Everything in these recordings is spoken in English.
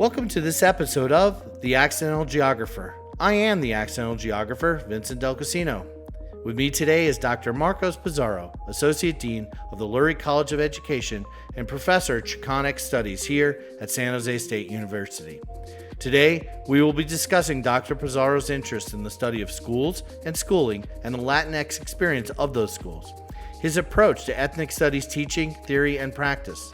Welcome to this episode of The Accidental Geographer. I am the Accidental Geographer, Vincent Del Casino. With me today is Dr. Marcos Pizzaro, Associate Dean of the Lurie College of Education and Professor of Chicanic Studies here at San Jose State University. Today, we will be discussing Dr. Pizzaro's interest in the study of schools and schooling and the Latinx experience of those schools, his approach to ethnic studies teaching, theory, and practice,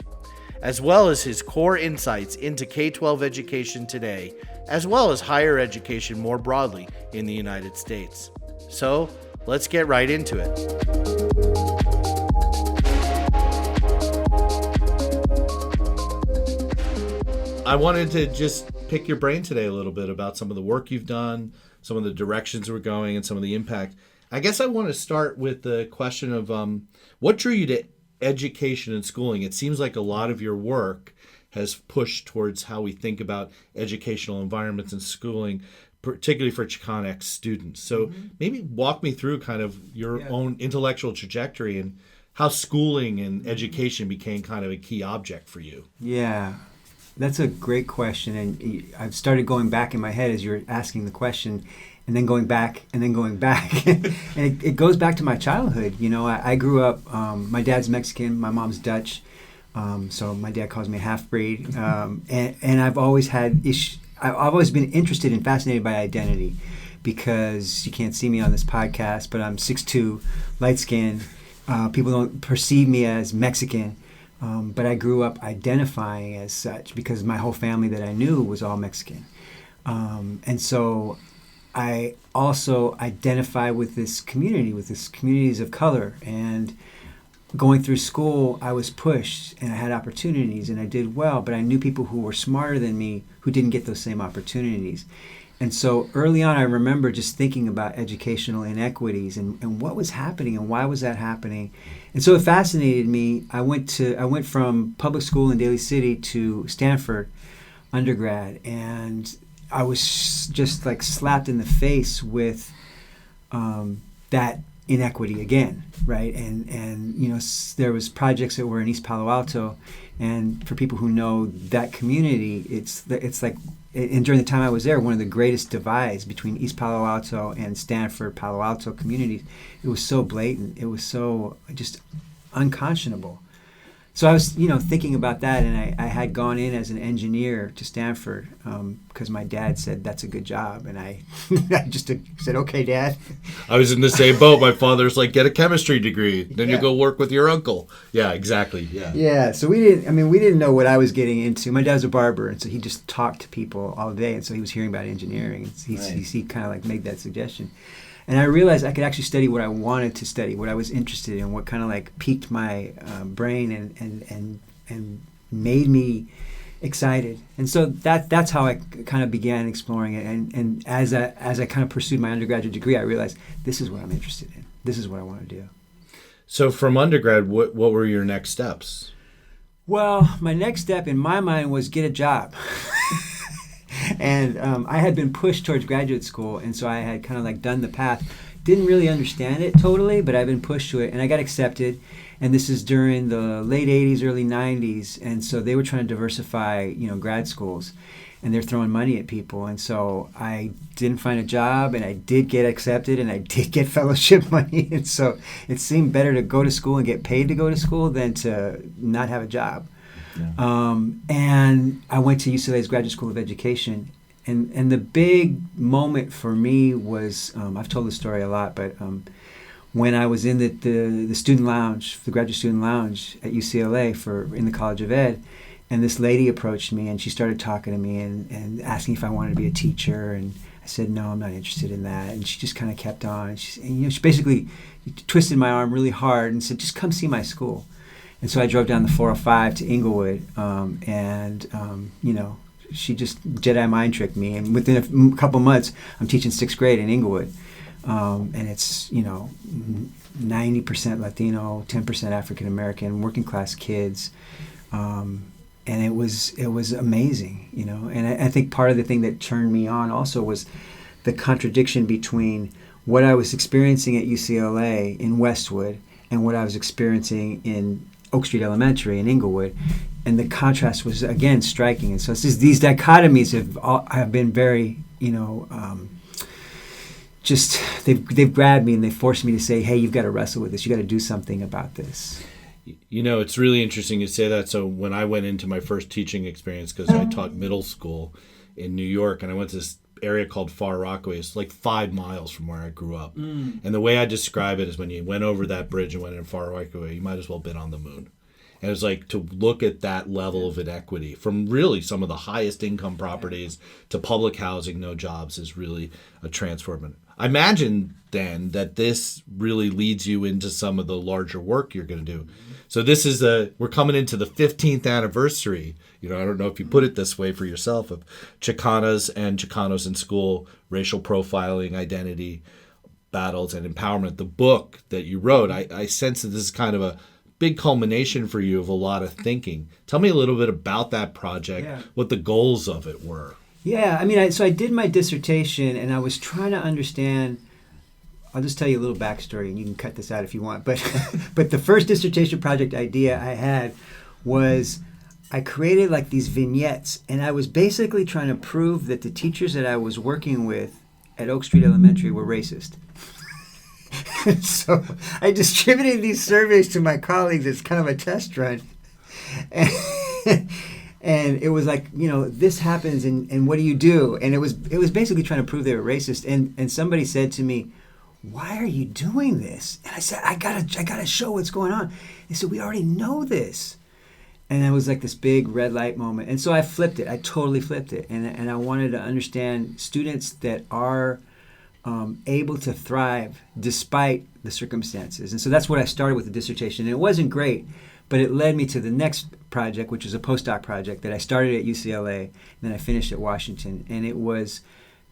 as well as his core insights into K-12 education today, as well as higher education more broadly in the United States. So, let's get right into it. I wanted to just pick your brain today a little bit about some of the work you've done, some of the directions we're going, and some of the impact. I guess I want to start with the question of what drew you to education and schooling. It seems like a lot of your work has pushed towards how we think about educational environments and schooling, particularly for Chicanic students. So maybe walk me through kind of your own intellectual trajectory and how schooling and education became kind of a key object for you. Yeah, that's a great question. And I've started going back in my head as you're asking the question, and then going back and then going back. And it goes back to my childhood. You know, I grew up, my dad's Mexican, my mom's Dutch. So my dad calls me half-breed. And I've always had I've always been interested and fascinated by identity, because you can't see me on this podcast, but I'm 6'2", light-skinned. People don't perceive me as Mexican, but I grew up identifying as such because my whole family that I knew was all Mexican. And so I also identify with this communities of color. And going through school, I was pushed and I had opportunities and I did well, but I knew people who were smarter than me who didn't get those same opportunities. And so early on, I remember just thinking about educational inequities and what was happening and why was that happening. And so it fascinated me. I went from public school in Daly City to Stanford undergrad, and I was just like slapped in the face with that inequity again, right? And you know, there was projects that were in East Palo Alto, and for people who know that community, it's like, and during the time I was there, one of the greatest divides between East Palo Alto and Stanford Palo Alto communities. It was so blatant. It was so just unconscionable. So I was, thinking about that, and I had gone in as an engineer to Stanford because my dad said that's a good job, and I just said, "Okay, Dad." I was in the same boat. My father's like, "Get a chemistry degree, then you go work with your uncle." Yeah, exactly. Yeah. Yeah. So we didn't know what I was getting into. My dad was a barber, and so he just talked to people all day, and so he was hearing about engineering. And he kind of like made that suggestion. And I realized I could actually study what I wanted to study, what I was interested in, what kind of like piqued my brain and made me excited. And so that's how I kind of began exploring it. And as I kind of pursued my undergraduate degree, I realized this is what I'm interested in. This is what I want to do. So from undergrad, what were your next steps? Well, my next step in my mind was get a job. And I had been pushed towards graduate school, and so I had kind of like done the path. Didn't really understand it totally, but I've been pushed to it, and I got accepted. And this is during the late 80s, early 90s, and so they were trying to diversify, grad schools, and they're throwing money at people. And so I didn't find a job, and I did get accepted, and I did get fellowship money. And so it seemed better to go to school and get paid to go to school than to not have a job. Yeah. And I went to UCLA's Graduate School of Education, and the big moment for me was, I've told this story a lot, but when I was in the student lounge, the graduate student lounge at UCLA in the College of Ed, and this lady approached me, and she started talking to me and asking if I wanted to be a teacher, and I said, no, I'm not interested in that. And she just kind of kept on, and she basically twisted my arm really hard and said, just come see my school. And so I drove down the 405 to Inglewood, she just Jedi mind tricked me. And within a couple months, I'm teaching 6th grade in Inglewood. And it's, 90% Latino, 10% African American, working class kids. And it was amazing, And I think part of the thing that turned me on also was the contradiction between what I was experiencing at UCLA in Westwood and what I was experiencing in Oak Street Elementary in Inglewood, and the contrast was again striking. And so it's just, these dichotomies have been very, just they've grabbed me and they forced me to say, hey, you've got to wrestle with this. You got to do something about this. It's really interesting you say that. So when I went into my first teaching experience, because I taught middle school in New York, and I went to this area called Far Rockaway. It's like 5 miles from where I grew up. And the way I describe it is when you went over that bridge and went in Far Rockaway, you might as well have been on the moon. And it's like to look at that level of inequity from really some of the highest income properties to public housing, no jobs, is really a transformative. I imagine then that this really leads you into some of the larger work you're going to do. So we're coming into the 15th anniversary. I don't know if you put it this way for yourself, of Chicanas and Chicanos in School, Racial Profiling, Identity, Battles, and Empowerment. The book that you wrote, I sense that this is kind of a big culmination for you of a lot of thinking. Tell me a little bit about that project, what the goals of it were. Yeah, so I did my dissertation, and I was trying to understand. I'll just tell you a little backstory, and you can cut this out if you want. But the first dissertation project idea I had was I created like these vignettes, and I was basically trying to prove that the teachers that I was working with at Oak Street Elementary were racist. So I distributed these surveys to my colleagues as kind of a test run. And it was like, this happens, and what do you do? And it was basically trying to prove they were racist. And somebody said to me, why are you doing this? And I said, I gotta show what's going on. They said, we already know this. And it was like this big red light moment. And so I flipped it. I totally flipped it. And I wanted to understand students that are able to thrive despite the circumstances. And so that's what I started with the dissertation. And it wasn't great, but it led me to the next project, which was a postdoc project that I started at UCLA, and then I finished at Washington. And it was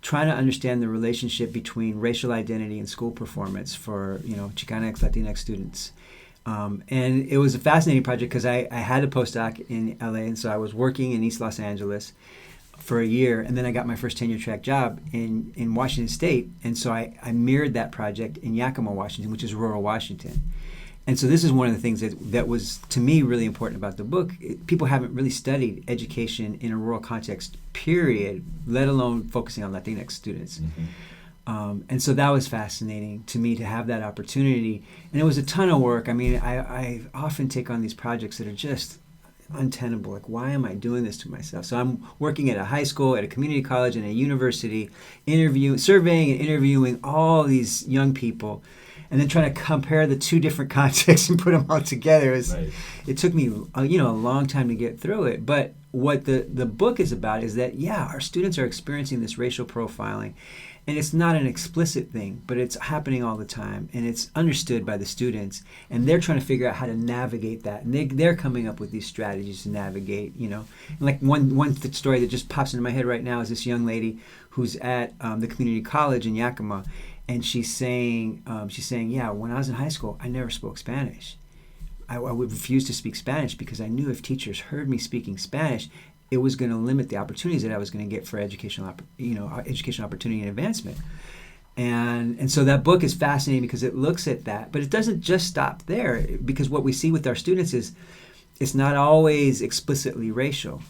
trying to understand the relationship between racial identity and school performance for, Chicanx, Latinx students. And it was a fascinating project because I had a postdoc in LA, and so I was working in East Los Angeles for a year, and then I got my first tenure-track job in Washington State, and so I mirrored that project in Yakima, Washington, which is rural Washington. And so this is one of the things that was, to me, really important about the book. People haven't really studied education in a rural context, period, let alone focusing on Latinx students. Mm-hmm. And so that was fascinating to me to have that opportunity. And it was a ton of work. I often take on these projects that are just untenable. Like, why am I doing this to myself? So I'm working at a high school, at a community college, and a university, surveying and interviewing all these young people, and then trying to compare the two different contexts and put them all together. It took me a long time to get through it. But what the book is about is that, our students are experiencing this racial profiling. And it's not an explicit thing, but it's happening all the time, and it's understood by the students, and they're trying to figure out how to navigate that. And they're coming up with these strategies to navigate, And like one story that just pops into my head right now is this young lady who's at the community college in Yakima, and she's saying, when I was in high school, I never spoke Spanish. I would refuse to speak Spanish because I knew if teachers heard me speaking Spanish, it was going to limit the opportunities that I was going to get for educational opportunity and advancement. And so that book is fascinating because it looks at that, but it doesn't just stop there, because what we see with our students is it's not always explicitly racial.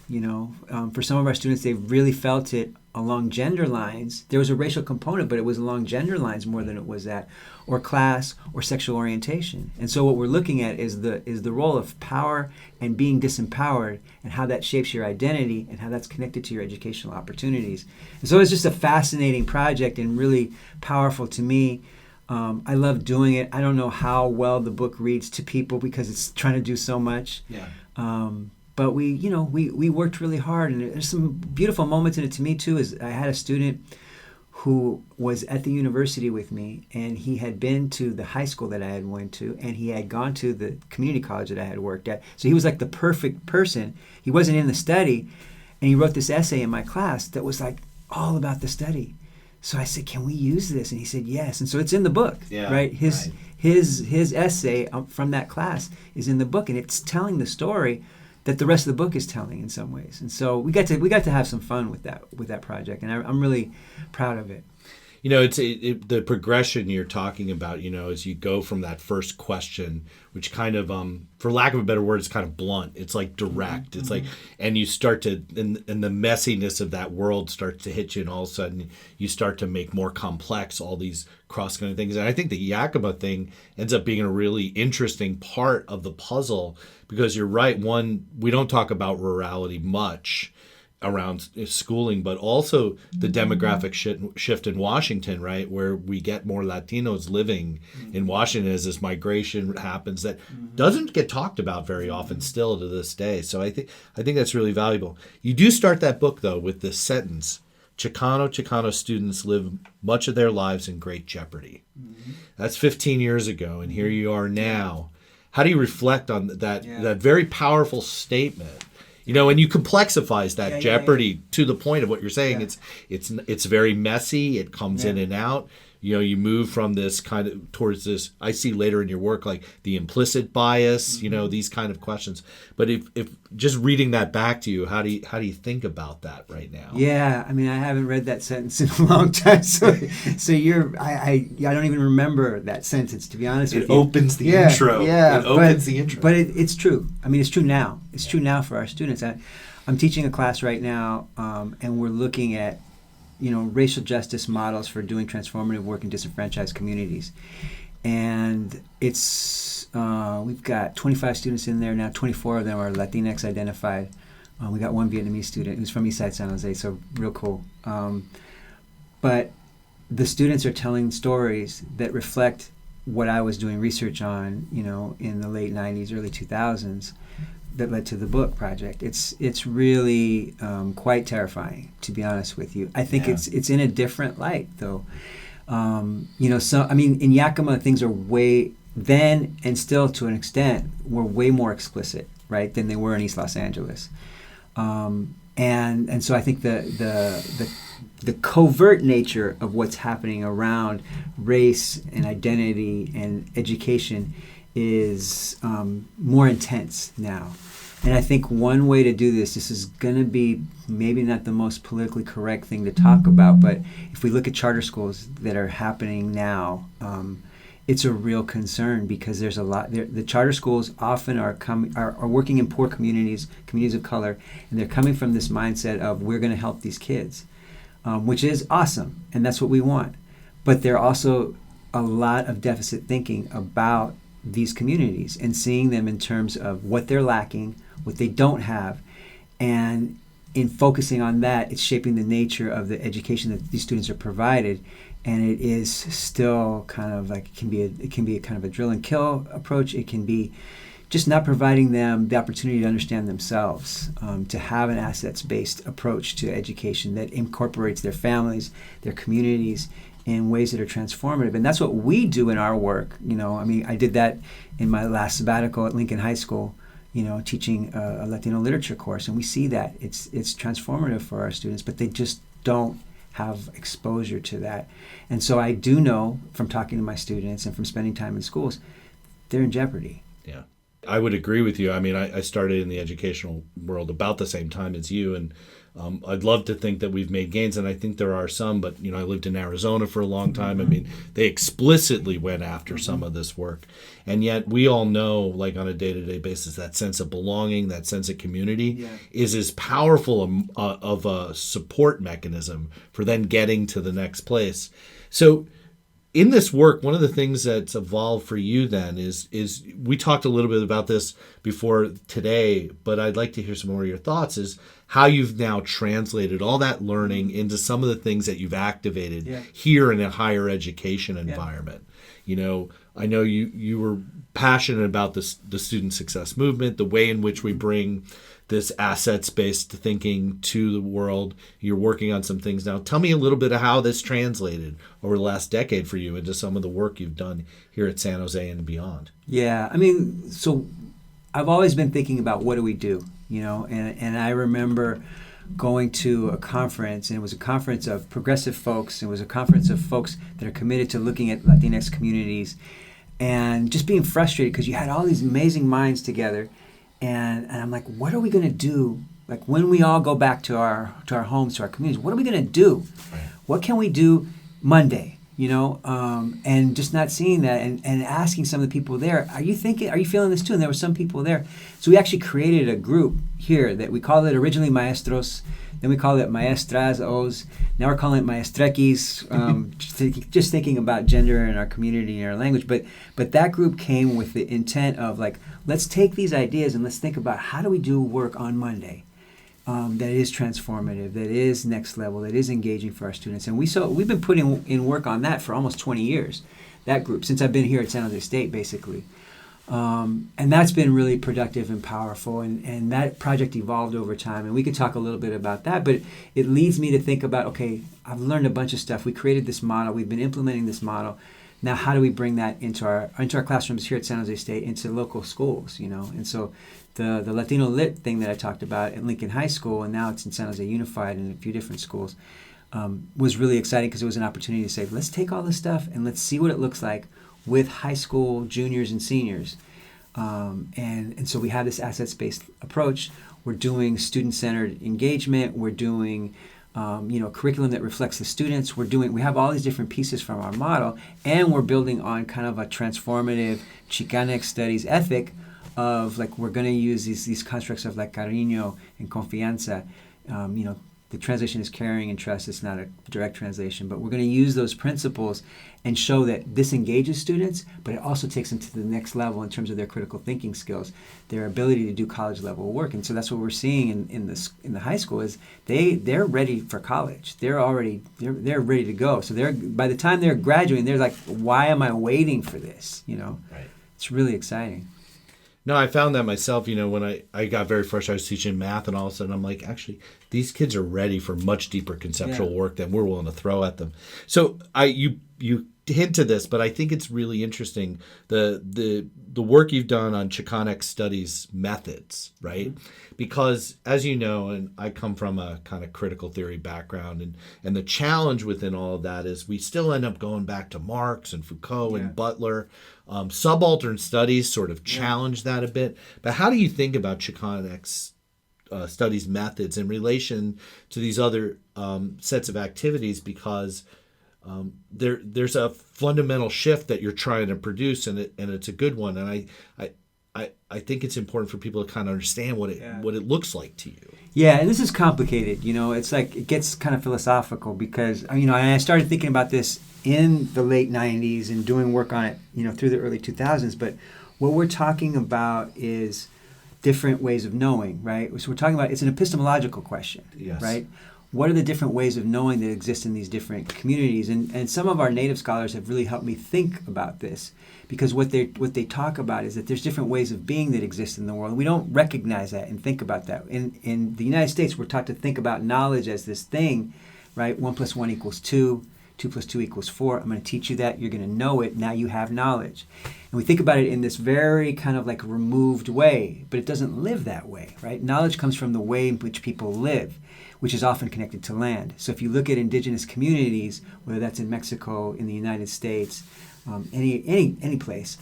For some of our students, they really felt it along gender lines. There was a racial component, but it was along gender lines more than it was that, or class, or sexual orientation. And so what we're looking at is the role of power and being disempowered, and how that shapes your identity and how that's connected to your educational opportunities. And so it's just a fascinating project and really powerful to me. I love doing it. I don't know how well the book reads to people because it's trying to do so much. Yeah. But we worked really hard, and there's some beautiful moments in it to me too. Is I had a student who was at the university with me, and he had been to the high school that I had went to, and he had gone to the community college that I had worked at. So he was like the perfect person. He wasn't in the study, and he wrote this essay in my class that was like all about the study. So I said, can we use this? And he said, yes. And so it's in the book, right? His essay from that class is in the book, and it's telling the story that the rest of the book is telling in some ways. And so we got to have some fun with that project, and I'm really proud of it. It's the progression you're talking about, as you go from that first question, which kind of, for lack of a better word, is kind of blunt. It's like direct. Mm-hmm. It's like, and you start to, and the messiness of that world starts to hit you, and all of a sudden you start to make more complex all these cross-cutting things. And I think the Yakima thing ends up being a really interesting part of the puzzle, because you're right. One, we don't talk about rurality much around schooling, but also the demographic shift in Washington, right, where we get more Latinos living in Washington as this migration happens that doesn't get talked about very often still to this day. So I think that's really valuable. You do start that book though with this sentence: Chicano students live much of their lives in great jeopardy. That's 15 years ago, and here you are now. How do you reflect on that very powerful statement? And you complexifies that jeopardy to the point of what you're saying. It's very messy. It comes in and out. You move from this kind of towards this. I see later in your work like the implicit bias. These kind of questions. But if just reading that back to you, how do you think about that right now? Yeah, I mean, I haven't read that sentence in a long time. So I don't even remember that sentence, to be honest with you. It opens the intro. Yeah, it opens the intro. But it's true. I mean, it's true now. It's true now for our students. I'm teaching a class right now, and we're looking at racial justice models for doing transformative work in disenfranchised communities. And it's we've got 25 students in there now. 24 of them are Latinx identified. We got one Vietnamese student who's from Eastside San Jose, so real cool. But the students are telling stories that reflect what I was doing research on, in the late 90s, early 2000s, that led to the book project. It's really quite terrifying, to be honest with you. I think it's in a different light, though. In Yakima, things are way then, and still to an extent, were way more explicit, right, than they were in East Los Angeles. And so I think the covert nature of what's happening around race and identity and education is more intense now. And I think one way to do this is going to be maybe not the most politically correct thing to talk about, but if we look at charter schools that are happening now, it's a real concern, because there's a lot. The charter schools often are working in poor communities of color, and they're coming from this mindset of, we're going to help these kids, which is awesome, and that's what we want. But there are also a lot of deficit thinking about these communities and seeing them in terms of what they're lacking, what they don't have, and in focusing on that, it's shaping the nature of the education that these students are provided. And it is still kind of like, it can be a kind of a drill and kill approach. It can be just not providing them the opportunity to understand themselves, to have an assets-based approach to education that incorporates their families, their communities, in ways that are transformative. And that's what we do in our work. I did that in my last sabbatical at Lincoln High School, teaching a Latino literature course. And we see that it's transformative for our students, but they just don't have exposure to that. And so I do know from talking to my students and from spending time in schools, they're in jeopardy. Yeah, I would agree with you. I mean, I started in the educational world about the same time as you, and I'd love to think that we've made gains, and I think there are some, but I lived in Arizona for a long time. I mean, they explicitly went after some of this work, and yet we all know, like on a day-to-day basis, that sense of belonging, that sense of community is as powerful of a support mechanism for then getting to the next place. So in this work, one of the things that's evolved for you then is we talked a little bit about this before today, but I'd like to hear some more of your thoughts, is how you've now translated all that learning into some of the things that you've activated here in a higher education environment. I know you were passionate about this, the student success movement, the way in which we bring this assets-based thinking to the world. You're working on some things now. Tell me a little bit of how this translated over the last decade for you into some of the work you've done here at San Jose and beyond. Yeah, so I've always been thinking about what do we do, and I remember going to a conference, and it was a conference of progressive folks. It was a conference of folks that are committed to looking at Latinx communities, and just being frustrated because you had all these amazing minds together. And I'm like, what are we going to do? Like, when we all go back to our homes, to our communities, what are we going to do? Right. What can we do Monday, and just not seeing that and asking some of the people there, are you feeling this too? And there were some people there. So we actually created a group here that we called it originally Maestros, then we called it Maestras Os, now we're calling it Maestrequis, just thinking about gender in our community and our language. But that group came with the intent of like, let's take these ideas and let's think about how do we do work on Monday that is transformative, that is next level, that is engaging for our students. And we've been putting in work on that for almost 20 years, that group, since I've been here at San Jose State, basically. And that's been really productive and powerful, and that project evolved over time, and we could talk a little bit about that, but it leads me to think about, okay, I've learned a bunch of stuff. We created this model. We've been implementing this model. Now, how do we bring that into our classrooms here at San Jose State, into local schools, And so the Latino Lit thing that I talked about at Lincoln High School, and now it's in San Jose Unified and a few different schools, was really exciting because it was an opportunity to say, let's take all this stuff and let's see what it looks like with high school juniors and seniors. And so we have this assets-based approach. We're doing student-centered engagement. We're doing curriculum that reflects the students. We have all these different pieces from our model, and we're building on kind of a transformative Chicanx studies ethic of like, we're going to use these constructs of like cariño and confianza. The translation is caring and trust. It's not a direct translation, but we're going to use those principles and show that this engages students, but it also takes them to the next level in terms of their critical thinking skills, their ability to do college level work. And so that's what we're seeing in the high school is they're ready for college. They're ready to go. So by the time they're graduating, they're like, why am I waiting for this? Right. It's really exciting. No, I found that myself, when I got very fresh, I was teaching math, and all of a sudden I'm like, actually, these kids are ready for much deeper conceptual work than we're willing to throw at them. So you hint to this, but I think it's really interesting, the work you've done on Chicanx studies methods, right? Mm-hmm. Because as you know, and I come from a kind of critical theory background, and the challenge within all of that is we still end up going back to Marx and Foucault and Butler. Subaltern studies sort of challenge that a bit. But how do you think about Chicanx studies methods in relation to these other sets of activities? Because there's a fundamental shift that you're trying to produce, and it's a good one. And I think it's important for people to kind of understand what it looks like to you. Yeah, and this is complicated. It's like it gets kind of philosophical because I started thinking about this in the late 90s and doing work on it, through the early 2000s. But what we're talking about is different ways of knowing, right? So we're talking about, it's an epistemological question, right? What are the different ways of knowing that exist in these different communities? And some of our native scholars have really helped me think about this, because what they talk about is that there's different ways of being that exist in the world. We don't recognize that and think about that. In the United States, we're taught to think about knowledge as this thing, right? 1 + 1 = 2. 2 + 2 = 4. I'm going to teach you that. You're going to know it. Now you have knowledge. And we think about it in this very kind of like removed way, but it doesn't live that way, right? Knowledge comes from the way in which people live, which is often connected to land. So if you look at indigenous communities, whether that's in Mexico, in the United States, any place,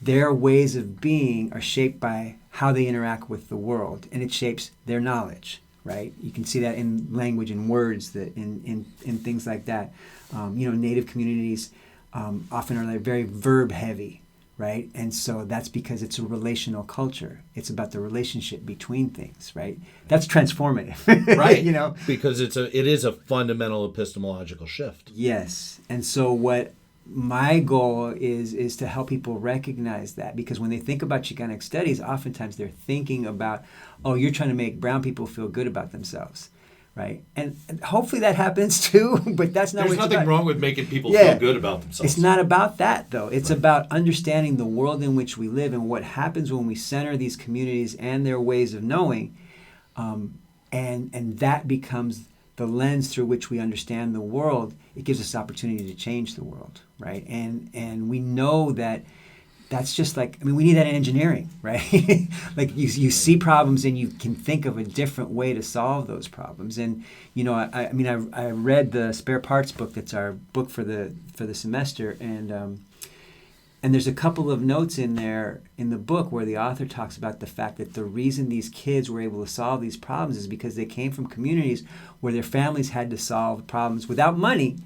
their ways of being are shaped by how they interact with the world, and it shapes their knowledge. Right, you can see that in language and words, that in things like that. Native communities often are like very verb heavy, right? And so that's because it's a relational culture. It's about the relationship between things, right? That's transformative, right? Because it is a fundamental epistemological shift. Yes, and so what my goal is to help people recognize that, because when they think about Chicanx studies, oftentimes they're thinking about, oh, you're trying to make brown people feel good about themselves, right? And hopefully that happens too, but that's not. There's nothing wrong with making people feel good about themselves. It's not about that though. It's about understanding the world in which we live and what happens when we center these communities and their ways of knowing, and that becomes the lens through which we understand the world. It gives us opportunity to change the world, right? And we know that that's just like, we need that in engineering, right? Like you see problems and you can think of a different way to solve those problems. And I read the spare parts book. That's our book for the semester, and there's a couple of notes in there in the book where the author talks about the fact that the reason these kids were able to solve these problems is because they came from communities where their families had to solve problems without money,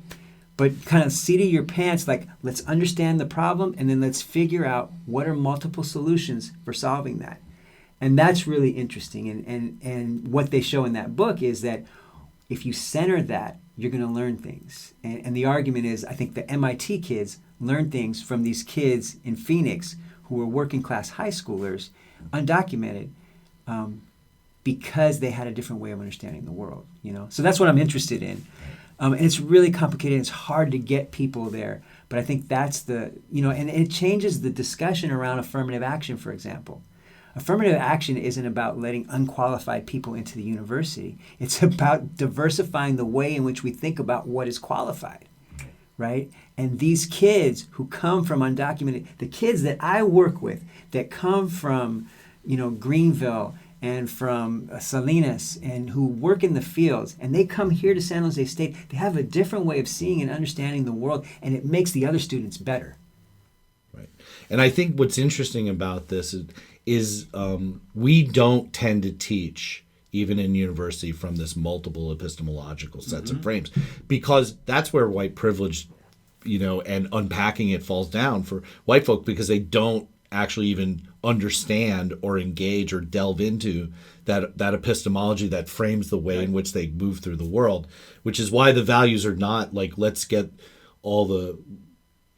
but kind of seat of your pants, like, let's understand the problem and then let's figure out what are multiple solutions for solving that. And that's really interesting. And what they show in that book is that if you center that, you're going to learn things. And the argument is, I think the MIT kids learn things from these kids in Phoenix who were working class high schoolers, undocumented, because they had a different way of understanding the world. So that's what I'm interested in. And it's really complicated. It's hard to get people there. But I think that's and it changes the discussion around affirmative action, for example. Affirmative action isn't about letting unqualified people into the university. It's about diversifying the way in which we think about what is qualified, right? And these kids who come from undocumented, the kids that I work with that come from, Greenville and from Salinas and who work in the fields, and they come here to San Jose State, they have a different way of seeing and understanding the world, and it makes the other students better. Right. And I think what's interesting about this is we don't tend to teach, even in university, from this multiple epistemological sets of frames, because that's where white privilege, and unpacking it falls down for white folk, because they don't actually even understand or engage or delve into that epistemology that frames the way in which they move through the world, which is why the values are not like, let's get all the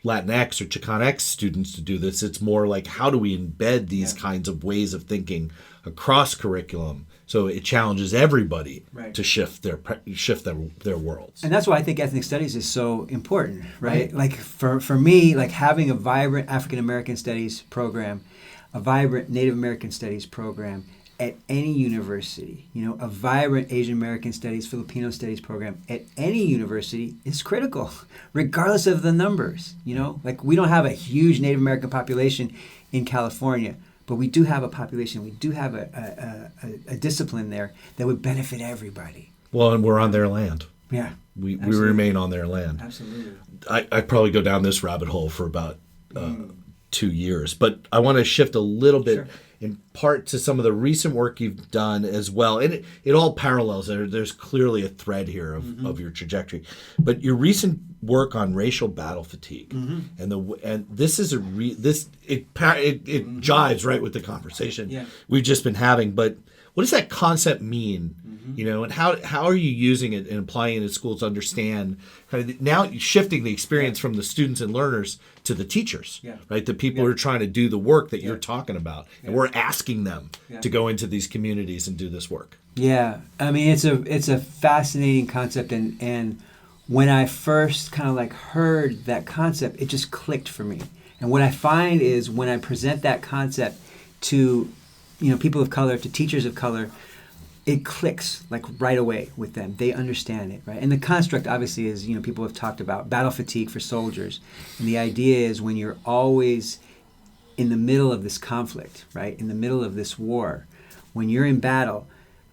Latinx or Chicanx students to do this. It's more like, how do we embed these kinds of ways of thinking across curriculum so it challenges everybody to shift their worlds. And that's why I think ethnic studies is so important, right? Like for me, like having a vibrant African American studies program, a vibrant Native American studies program at any university, a vibrant Asian American studies, Filipino studies program at any university is critical, regardless of the numbers. Like we don't have a huge Native American population in California, but we do have a population, we do have a discipline there that would benefit everybody. Well, and we're on their land. Yeah. We remain on their land. Absolutely. I'd probably go down this rabbit hole for about 2 years, but I want to shift a little bit in part to some of the recent work you've done as well. And it all parallels. There's clearly a thread here of your trajectory. But your recent work on racial battle fatigue, and this is it jives right with the conversation we've just been having. But what does that concept mean? And how are you using it and applying it in schools to understand kind of now shifting the experience from the students and learners to the teachers, right? The people who are trying to do the work that you're talking about, and we're asking them to go into these communities and do this work. Yeah, I mean it's a fascinating concept, and when I first kind of like heard that concept, it just clicked for me. And what I find is when I present that concept to people of color, to teachers of color, it clicks like right away with them. They understand it, right? And the construct obviously is, people have talked about battle fatigue for soldiers. And the idea is when you're always in the middle of this conflict, right? In the middle of this war, when you're in battle,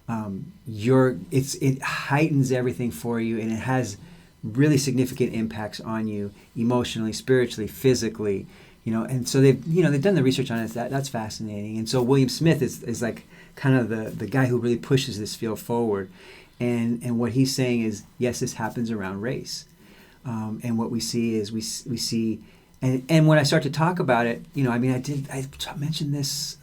it heightens everything for you, and it has really significant impacts on you emotionally, spiritually, physically, and so they've done the research on it. That's fascinating. And so William Smith is like kind of the guy who really pushes this field forward. And what he's saying is, yes, this happens around race. And what we see is we see, and when I start to talk about it, I mentioned this,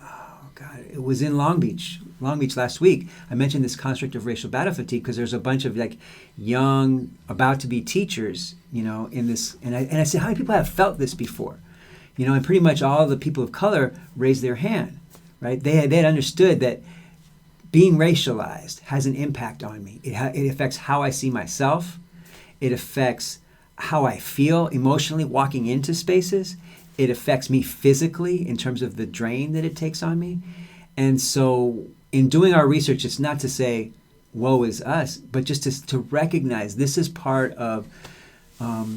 it was in Long Beach last week. I mentioned this construct of racial battle fatigue because there's a bunch of like young, about to be teachers, in this, and I said, how many people have felt this before? And pretty much all the people of color raised their hand, right? They had understood that being racialized has an impact on me. It affects how I see myself. It affects how I feel emotionally walking into spaces. It affects me physically in terms of the drain that it takes on me. And so in doing our research, it's not to say, woe is us, but just to recognize this is part of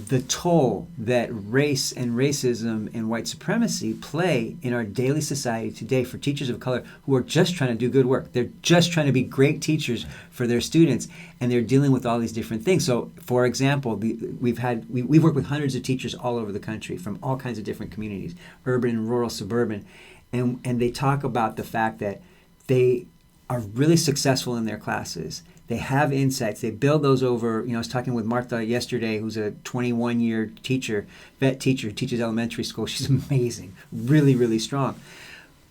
the toll that race and racism and white supremacy play in our daily society today for teachers of color who are just trying to do good work. They're just trying to be great teachers for their students, and they're dealing with all these different things. So, for example, we've worked with hundreds of teachers all over the country from all kinds of different communities, urban, rural, suburban, and they talk about the fact that they are really successful in their classes. They have insights. They build those over, I was talking with Martha yesterday, who's a 21-year teacher, vet teacher, teaches elementary school. She's amazing, really, really strong.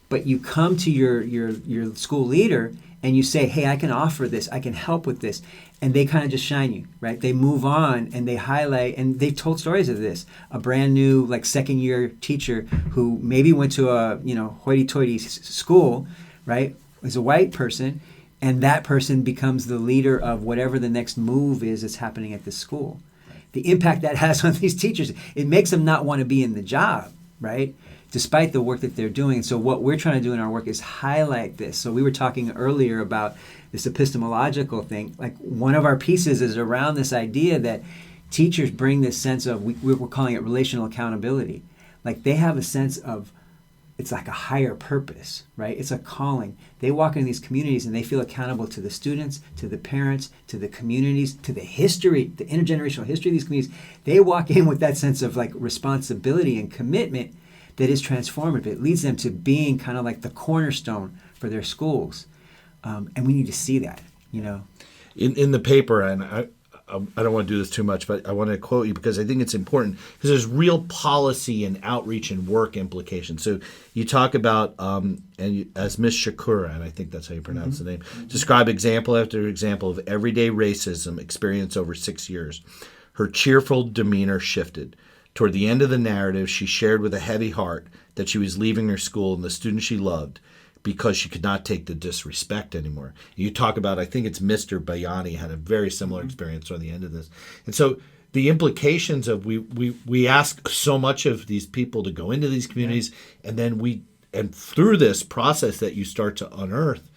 But you come to your school leader and you say, hey, I can offer this, I can help with this. And they kind of just shine you, right? They move on and they highlight, and they've told stories of this. A brand new, like, second-year teacher who maybe went to a, hoity-toity school, right, is a white person, and that person becomes the leader of whatever the next move is that's happening at the school. Right. The impact that has on these teachers, it makes them not want to be in the job, right? Despite the work that they're doing. And so what we're trying to do in our work is highlight this. So we were talking earlier about this epistemological thing. Like, one of our pieces is around this idea that teachers bring this sense of, we're calling it relational accountability. Like, they have a sense of, it's like a higher purpose, right? It's a calling. They walk into these communities and they feel accountable to the students, to the parents, to the communities, to the history, the intergenerational history of these communities. They walk in with that sense of, like, responsibility and commitment that is transformative. It leads them to being kind of like the cornerstone for their schools. And we need to see that, In the paper, and I don't want to do this too much, but I want to quote you because I think it's important, because there's real policy and outreach and work implications. So you talk about, as Miss Shakura, and I think that's how you pronounce the name, describe example after example of everyday racism experienced over 6 years. Her cheerful demeanor shifted. Toward the end of the narrative, she shared with a heavy heart that she was leaving her school and the students she loved because she could not take the disrespect anymore. You talk about, I think it's Mr. Bayani had a very similar experience toward the end of this. And so the implications of we ask so much of these people to go into these communities, and then and through this process that you start to unearth,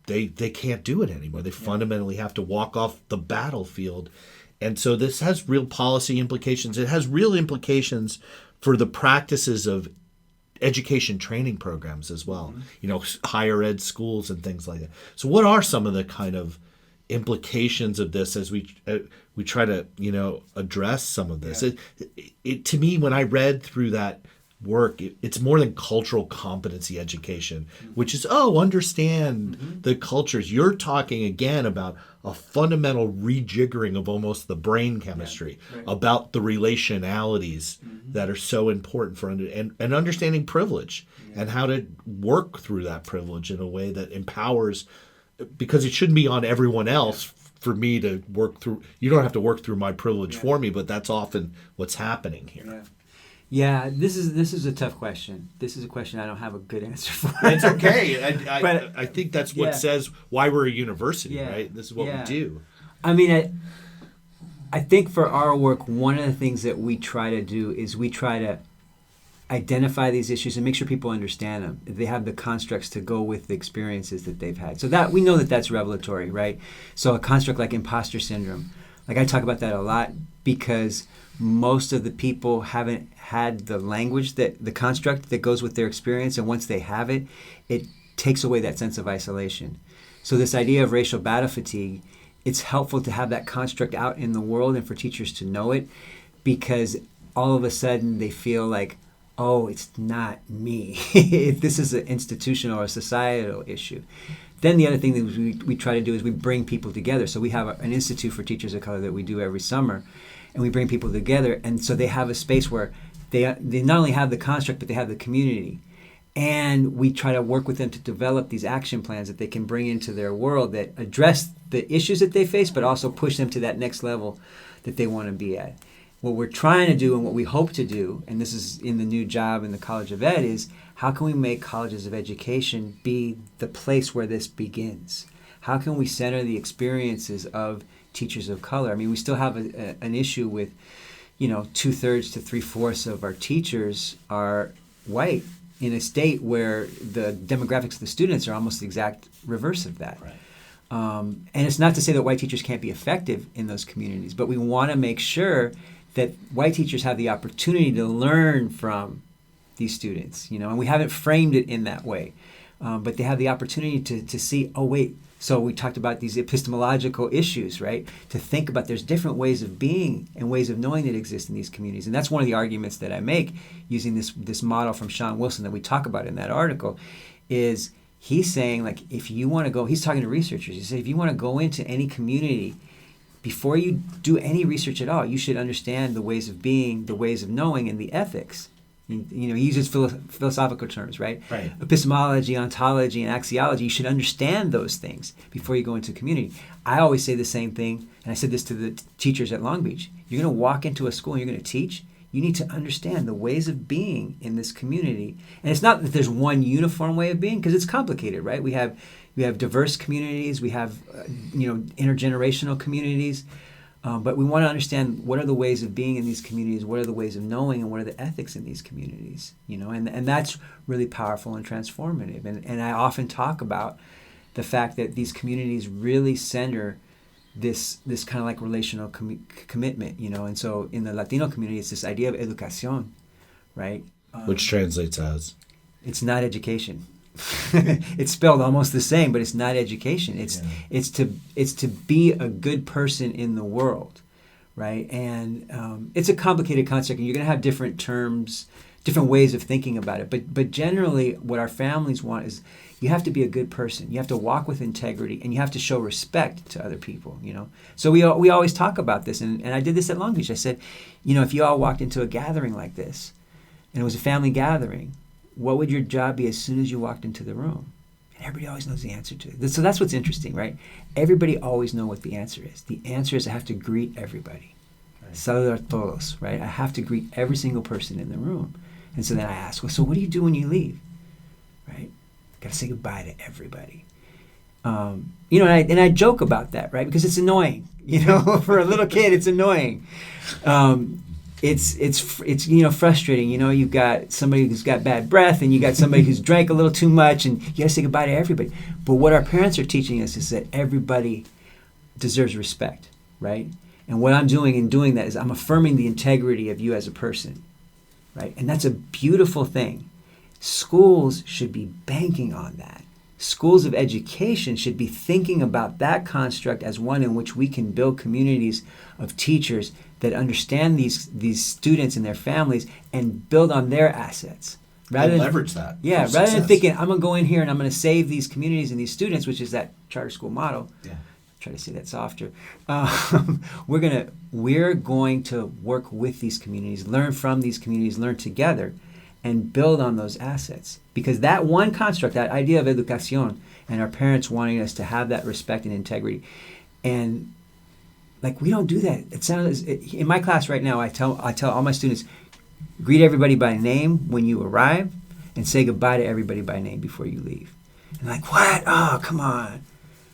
they can't do it anymore. They fundamentally have to walk off the battlefield. And so this has real policy implications. It has real implications for the practices of education training programs as well, higher ed schools and things like that. So what are some of the kind of implications of this as we try to, address some of this? It to me, when I read through that work, it's more than cultural competency education, which is, understand the cultures. You're talking again about a fundamental rejiggering of almost the brain chemistry, about the relationalities that are so important for and understanding privilege and how to work through that privilege in a way that empowers, because it shouldn't be on everyone else for me to work through. You don't have to work through my privilege for me, but that's often what's happening here. Yeah, this is a tough question. This is a question I don't have a good answer for. It's okay. I think that's what says why we're a university, right? This is what we do. I mean, I think for our work, one of the things that we try to do is we try to identify these issues and make sure people understand them. They have the constructs to go with the experiences that they've had. So that we know that that's revelatory, right? So a construct like imposter syndrome, like I talk about that a lot because most of the people haven't had the language, that the construct that goes with their experience, and once they have it, it takes away that sense of isolation. So this idea of racial battle fatigue, it's helpful to have that construct out in the world and for teachers to know it, because all of a sudden they feel like, oh, it's not me. This is an institutional or societal issue. Then the other thing that we try to do is we bring people together. So we have an Institute for Teachers of Color that we do every summer, and we bring people together, and so they have a space where they not only have the construct, but they have the community. And we try to work with them to develop these action plans that they can bring into their world that address the issues that they face, but also push them to that next level that they want to be at. What we're trying to do and what we hope to do, and this is in the new job in the College of Ed, is how can we make colleges of education be the place where this begins? How can we center the experiences of teachers of color? I mean, we still have an issue with, 2/3 to 3/4 of our teachers are white in a state where the demographics of the students are almost the exact reverse of that. Right. And it's not to say that white teachers can't be effective in those communities, but we want to make sure that white teachers have the opportunity to learn from these students, and we haven't framed it in that way. But they have the opportunity to see, oh, wait, so we talked about these epistemological issues, right? To think about there's different ways of being and ways of knowing that exist in these communities. And that's one of the arguments that I make using this model from Sean Wilson that we talk about in that article is, He's saying, like, if you want to go, he's talking to researchers. He said, if you want to go into any community, before you do any research at all, you should understand the ways of being, the ways of knowing, and the ethics. He uses philosophical terms, right? Right. Epistemology, ontology, and axiology. You should understand those things before you go into a community. I always say the same thing, and I said this to the teachers at Long Beach. You're going to walk into a school and you're going to teach. You need to understand the ways of being in this community. And it's not that there's one uniform way of being, because it's complicated, right? We have diverse communities. We have, intergenerational communities. But we want to understand what are the ways of being in these communities, what are the ways of knowing, and what are the ethics in these communities, and that's really powerful and transformative. And I often talk about the fact that these communities really center this kind of like relational commitment, and so in the Latino community, it's this idea of educación, right? Which translates as? It's not education. It's spelled almost the same, but it's not education. It's to be a good person in the world, right? And it's a complicated concept, and you're going to have different terms, different ways of thinking about it. But generally, what our families want is you have to be a good person. You have to walk with integrity, and you have to show respect to other people. So we always talk about this, and I did this at Long Beach. I said, if you all walked into a gathering like this, and it was a family gathering, what would your job be as soon as you walked into the room? And everybody always knows the answer to it. So that's what's interesting, right? Everybody always knows what the answer is. The answer is I have to greet everybody. Right. Saludar todos, right? I have to greet every single person in the room. And so then I ask, well, so what do you do when you leave? Right? Got to say goodbye to everybody. And I joke about that, right? Because it's annoying. For a little kid, it's annoying. It's frustrating. You've got somebody who's got bad breath, and you got somebody who's drank a little too much, and you got to say goodbye to everybody. But what our parents are teaching us is that everybody deserves respect, right? And what I'm doing in doing that is I'm affirming the integrity of you as a person, right? And that's a beautiful thing. Schools should be banking on that. Schools of education should be thinking about that construct as one in which we can build communities of teachers that understand these students and their families and build on their assets. Rather than leverage that. Yeah, rather than thinking, I'm going to go in here and I'm going to save these communities and these students, which is that charter school model. Yeah. Try to say that softer. We're going to work with these communities, learn from these communities, learn together, and build on those assets. Because that one construct, that idea of educación, and our parents wanting us to have that respect and integrity, and we don't do that. It sounds in my class right now. I tell all my students, greet everybody by name when you arrive, and say goodbye to everybody by name before you leave. And what? Oh, come on,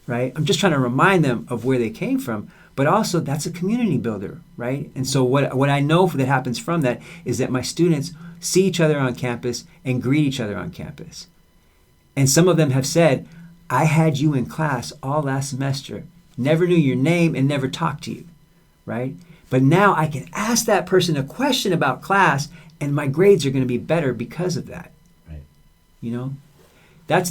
right? I'm just trying to remind them of where they came from, but also that's a community builder, right? And so what I know that happens from that is that my students see each other on campus and greet each other on campus. And some of them have said, I had you in class all last semester, never knew your name and never talked to you, right? But now I can ask that person a question about class and my grades are going to be better because of that. Right. That's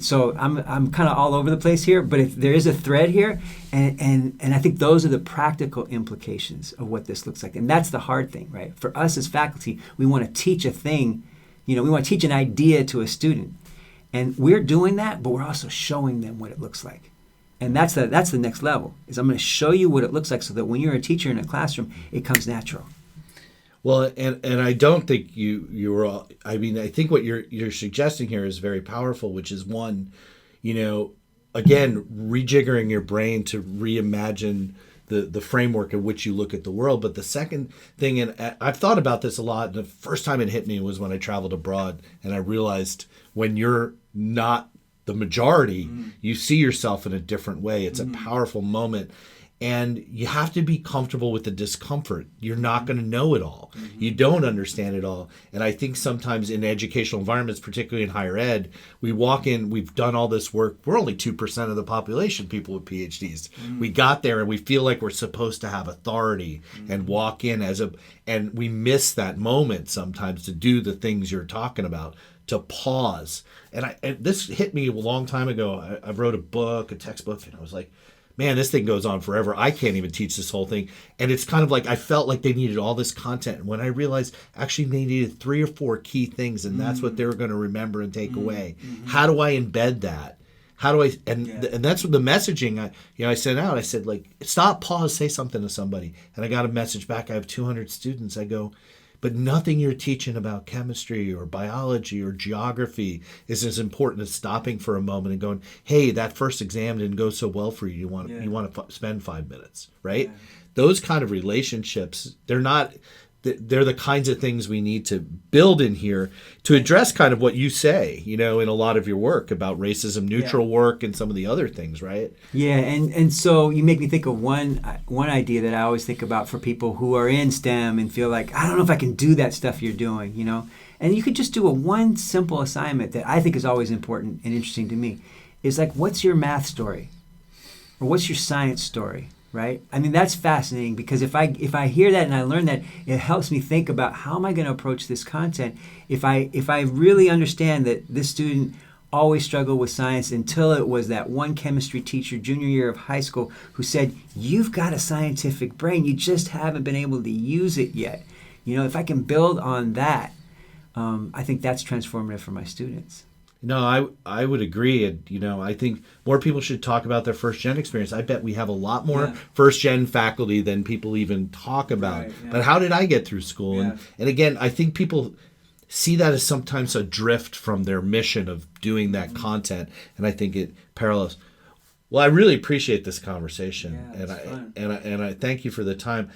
so I'm kind of all over the place here, but there is a thread here, and I think those are the practical implications of what this looks like. And that's the hard thing, right? For us as faculty, we want to teach a thing, we want to teach an idea to a student. And we're doing that, but we're also showing them what it looks like. And that's the next level, is I'm going to show you what it looks like so that when you're a teacher in a classroom, it comes natural. Well, and I don't think you were all, I think what you're suggesting here is very powerful, which is one, again, rejiggering your brain to reimagine the framework in which you look at the world. But the second thing, and I've thought about this a lot, the first time it hit me was when I traveled abroad, and I realized when you're not the majority, you see yourself in a different way. It's a powerful moment. And you have to be comfortable with the discomfort. You're not going to know it all. You don't understand it all. And I think sometimes in educational environments, particularly in higher ed, we walk in, we've done all this work. We're only 2% of the population, people with PhDs. We got there and we feel like we're supposed to have authority and walk in and we miss that moment sometimes to do the things you're talking about, to pause. And this hit me a long time ago. I wrote a textbook, and I was like, man, this thing goes on forever. I can't even teach this whole thing. And it's kind of like I felt like they needed all this content. And when I realized actually they needed 3 or 4 key things, and that's what they were going to remember and take away. How do I embed that? How do I, and that's what the messaging I sent out. I said, like, stop, pause, say something to somebody. And I got a message back. I have 200 students. I go, but nothing you're teaching about chemistry or biology or geography is as important as stopping for a moment and going, hey, that first exam didn't go so well for you. You want to spend 5 minutes, right? Yeah. Those kind of relationships, they're the kinds of things we need to build in here to address kind of what you say, in a lot of your work about racism neutral work and some of the other things, right? Yeah, and so you make me think of one idea that I always think about for people who are in STEM and feel like, I don't know if I can do that stuff you're doing, And you could just do one simple assignment that I think is always important and interesting to me. Is like, what's your math story? Or what's your science story? Right? I mean, that's fascinating because if I hear that and I learn that, it helps me think about how am I going to approach this content. If I really understand that this student always struggled with science until it was that one chemistry teacher junior year of high school who said, you've got a scientific brain, you just haven't been able to use it yet. If I can build on that, I think that's transformative for my students. No, I would agree. And, I think more people should talk about their first gen experience. I bet we have a lot more first gen faculty than people even talk about. Right, yeah. But how did I get through school? Yeah. And again, I think people see that as sometimes a drift from their mission of doing that content. And I think it parallels. Well, I really appreciate this conversation. Yeah, and I thank you for the time.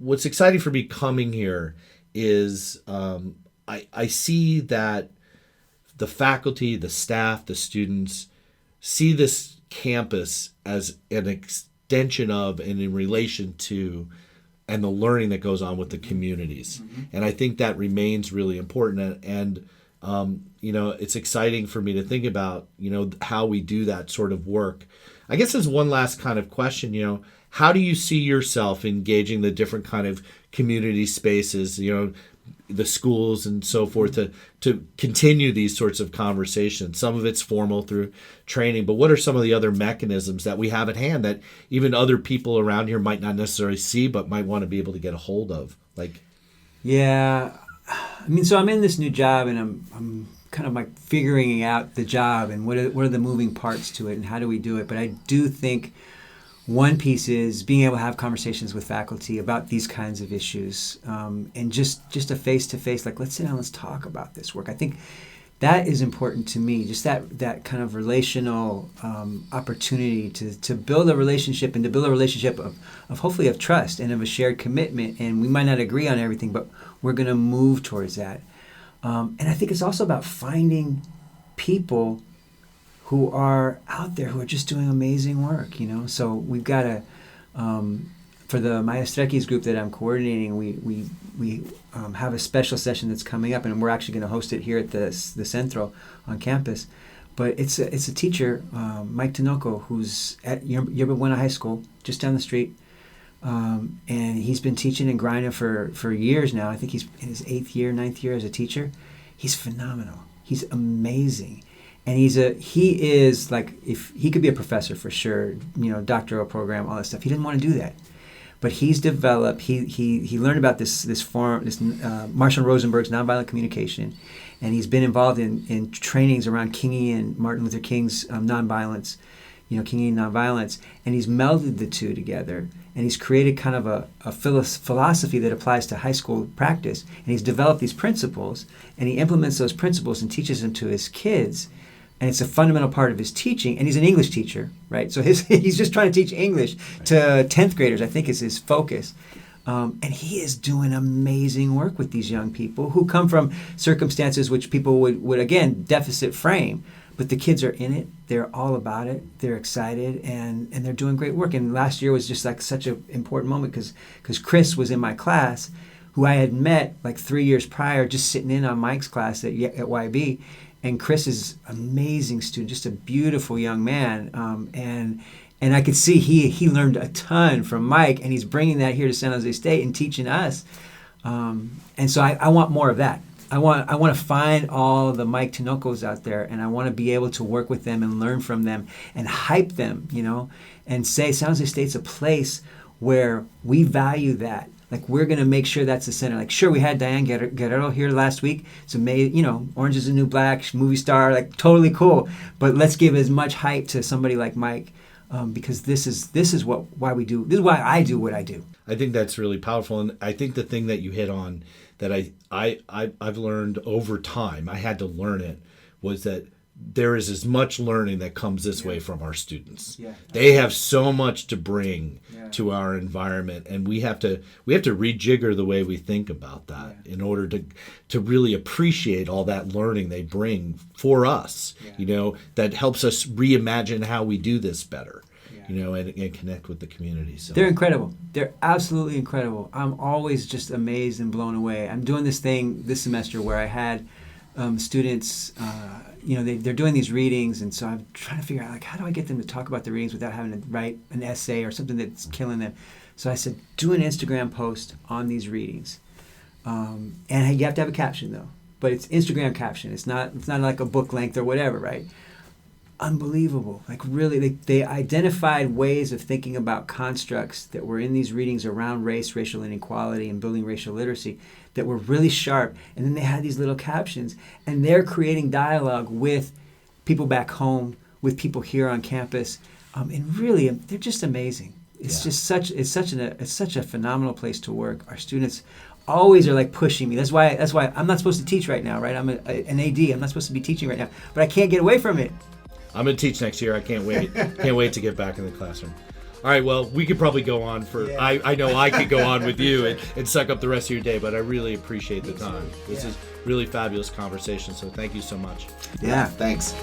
What's exciting for me coming here is I see that the faculty, the staff, the students see this campus as an extension of and in relation to and the learning that goes on with the communities. And I think that remains really important. And it's exciting for me to think about, how we do that sort of work. I guess there's one last kind of question, how do you see yourself engaging the different kind of community spaces, the schools and so forth to continue these sorts of conversations? Some of it's formal through training, but what are some of the other mechanisms that we have at hand that even other people around here might not necessarily see but might want to be able to get a hold of? So I'm in this new job and I'm kind of like figuring out the job and what are the moving parts to it and how do we do it. But I do think one piece is being able to have conversations with faculty about these kinds of issues, and just a face-to-face, like, let's sit down, let's talk about this work. I think that is important to me, just that kind of relational opportunity to build a relationship and to build a relationship of hopefully of trust and of a shared commitment. And we might not agree on everything, but we're going to move towards that. And I think it's also about finding people who are out there who are just doing amazing work, So we've got for the Maestrekis group that I'm coordinating, we have a special session that's coming up, and we're actually going to host it here at the Centro on campus. But it's a teacher, Mike Tinoco, who's at Yerba Buena High School, just down the street. And he's been teaching in Grina for years now. I think he's in his 9th year as a teacher. He's phenomenal. He's amazing. And he is like, if he could be a professor for sure, doctoral program, all that stuff. He didn't want to do that, but he's developed. He learned about this Marshall Rosenberg's nonviolent communication, and he's been involved in trainings around Kingian Martin Luther King's nonviolence, Kingian nonviolence, and he's melded the two together. And he's created kind of a philosophy that applies to high school practice. And he's developed these principles, and he implements those principles and teaches them to his kids. And it's a fundamental part of his teaching. And he's an English teacher, right? So he's just trying to teach English to 10th graders, I think is his focus. And he is doing amazing work with these young people who come from circumstances which people would again, deficit frame. But the kids are in it. They're all about it. They're excited, and they're doing great work. And last year was just like such an important moment because Chris was in my class, who I had met like 3 years prior, just sitting in on Mike's class at YB. And Chris is an amazing student, just a beautiful young man. And I could see he learned a ton from Mike, and he's bringing that here to San Jose State and teaching us. And so I want more of that. I want to find all the Mike Tinocos out there, and I want to be able to work with them and learn from them and hype them, and say San Jose State's a place where we value that. Like, we're going to make sure that's the center. Like, sure, we had Diane Guerrero here last week. It's amazing, Orange is the New Black, movie star, like, totally cool. But let's give as much hype to somebody like Mike, because this is why we do. This is why I do what I do. I think that's really powerful, and I think the thing that you hit on that I've learned over time, I had to learn it, was that there is as much learning that comes this way from our students. Yeah. They have so much to bring to our environment, and we have to rejigger the way we think about that in order to really appreciate all that learning they bring for us. That helps us reimagine how we do this better. And connect with the community. So they're incredible. They're absolutely incredible. I'm always just amazed and blown away. I'm doing this thing this semester where I had students, they're doing these readings, and so I'm trying to figure out, like, how do I get them to talk about the readings without having to write an essay or something that's killing them. So I said, do an Instagram post on these readings, and you have to have a caption though. But it's Instagram caption. It's not like a book length or whatever, right? Unbelievable. Like, really, they identified ways of thinking about constructs that were in these readings around race, racial inequality, and building racial literacy that were really sharp. And then they had these little captions, and they're creating dialogue with people back home, with people here on campus, and really, they're just amazing. It's just such a phenomenal place to work. Our students always are like pushing me. That's why I'm not supposed to teach right now, right? I'm an AD. I'm not supposed to be teaching right now, but I can't get away from it. I'm going to teach next year. I can't wait. Can't wait to get back in the classroom. All right, well, we could probably go on for, I know I could go on with you and suck up the rest of your day, but I really appreciate the time. This is really fabulous conversation, so thank you so much. Yeah, thanks.